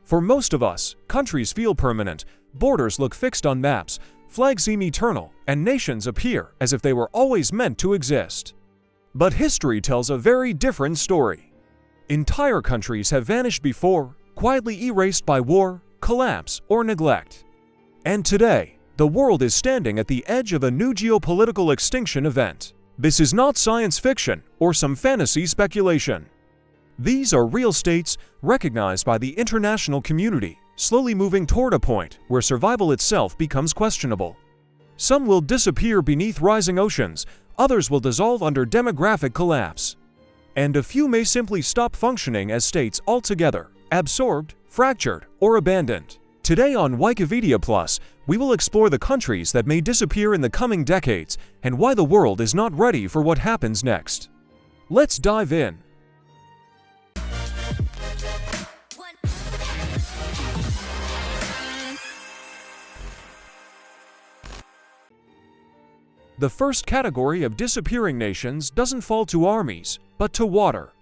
For most of us, countries feel permanent, borders look fixed on maps, flags seem eternal, and nations appear as if they were always meant to exist. But history tells a very different story. Entire countries have vanished before, quietly erased by war, collapse, or neglect. And today, the world is standing at the edge of a new geopolitical extinction event. This is not science fiction or some fantasy speculation. These are real states, recognized by the international community, slowly moving toward a point where survival itself becomes questionable. Some will disappear beneath rising oceans, others will dissolve under demographic collapse. And a few may simply stop functioning as states altogether, absorbed, fractured, or abandoned. Today on Wikivedia Plus, we will explore the countries that may disappear in the coming decades and why the world is not ready for what happens next. Let's dive in. The first category of disappearing nations doesn't fall to armies, but to water.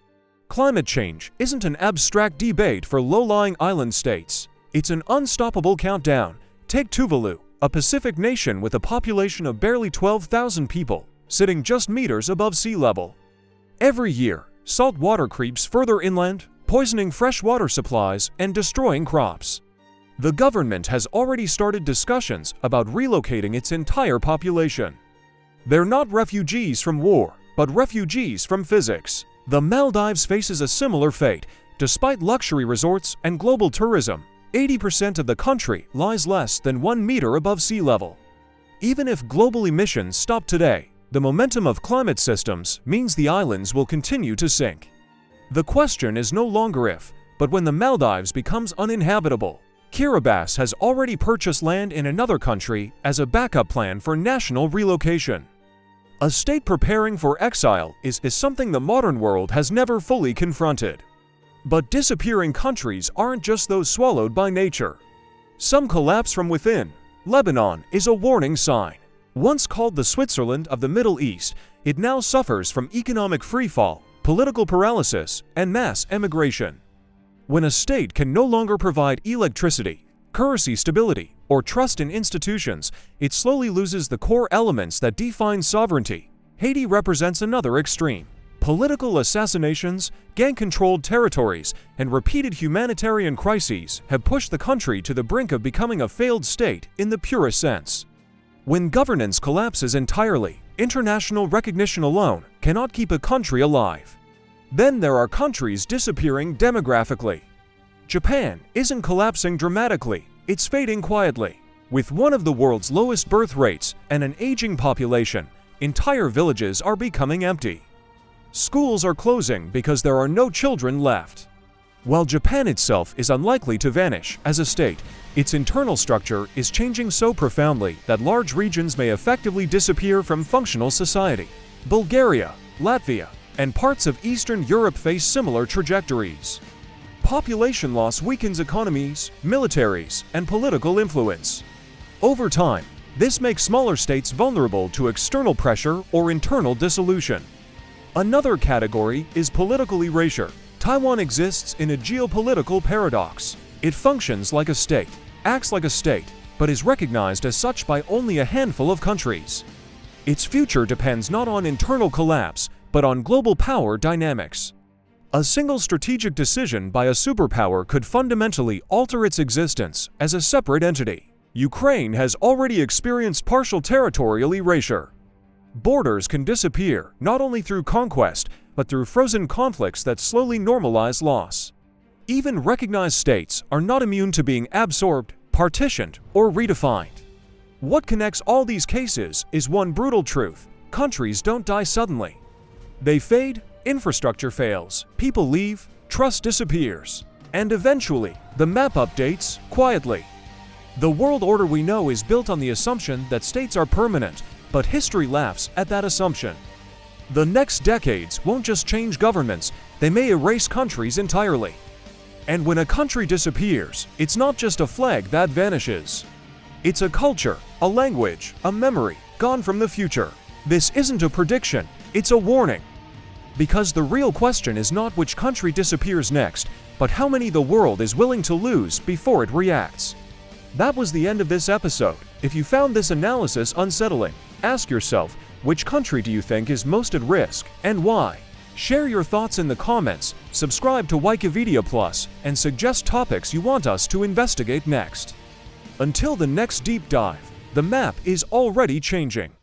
Climate change isn't an abstract debate for low-lying island states. It's an unstoppable countdown. Take Tuvalu, a Pacific nation with a population of barely 12,000 people, sitting just meters above sea level. Every year, salt water creeps further inland, poisoning fresh water supplies and destroying crops. The government has already started discussions about relocating its entire population. They're not refugees from war, but refugees from physics. The Maldives faces a similar fate. Despite luxury resorts and global tourism, 80% of the country lies less than 1 meter above sea level. Even if global emissions stop today, the momentum of climate systems means the islands will continue to sink. The question is no longer if, but when the Maldives becomes uninhabitable. Kiribati has already purchased land in another country as a backup plan for national relocation. A state preparing for exile is something the modern world has never fully confronted. But disappearing countries aren't just those swallowed by nature. Some collapse from within. Lebanon is a warning sign. Once called the Switzerland of the Middle East, it now suffers from economic freefall, political paralysis, and mass emigration. When a state can no longer provide electricity, currency stability, or trust in institutions, it slowly loses the core elements that define sovereignty. Haiti represents another extreme. Political assassinations, gang-controlled territories, and repeated humanitarian crises have pushed the country to the brink of becoming a failed state in the purest sense. When governance collapses entirely, international recognition alone cannot keep a country alive. Then there are countries disappearing demographically. Japan isn't collapsing dramatically, it's fading quietly. With one of the world's lowest birth rates and an aging population, entire villages are becoming empty. Schools are closing because there are no children left. While Japan itself is unlikely to vanish as a state, its internal structure is changing so profoundly that large regions may effectively disappear from functional society. Bulgaria, Latvia, and parts of Eastern Europe face similar trajectories. Population loss weakens economies, militaries, and political influence. Over time, this makes smaller states vulnerable to external pressure or internal dissolution. Another category is political erasure. Taiwan exists in a geopolitical paradox. It functions like a state, acts like a state, but is recognized as such by only a handful of countries. Its future depends not on internal collapse, but on global power dynamics. A single strategic decision by a superpower could fundamentally alter its existence as a separate entity. Ukraine has already experienced partial territorial erasure. Borders can disappear not only through conquest, but through frozen conflicts that slowly normalize loss. Even recognized states are not immune to being absorbed, partitioned, or redefined. What connects all these cases is one brutal truth: countries don't die suddenly. They fade, infrastructure fails, people leave, trust disappears, and eventually, the map updates quietly. The world order we know is built on the assumption that states are permanent, but history laughs at that assumption. The next decades won't just change governments, they may erase countries entirely. And when a country disappears, it's not just a flag that vanishes. It's a culture, a language, a memory, gone from the future. This isn't a prediction, it's a warning. Because the real question is not which country disappears next, but how many the world is willing to lose before it reacts. That was the end of this episode. If you found this analysis unsettling, ask yourself, which country do you think is most at risk, and why? Share your thoughts in the comments, subscribe to Wikivedia Plus, and suggest topics you want us to investigate next. Until the next deep dive, the map is already changing.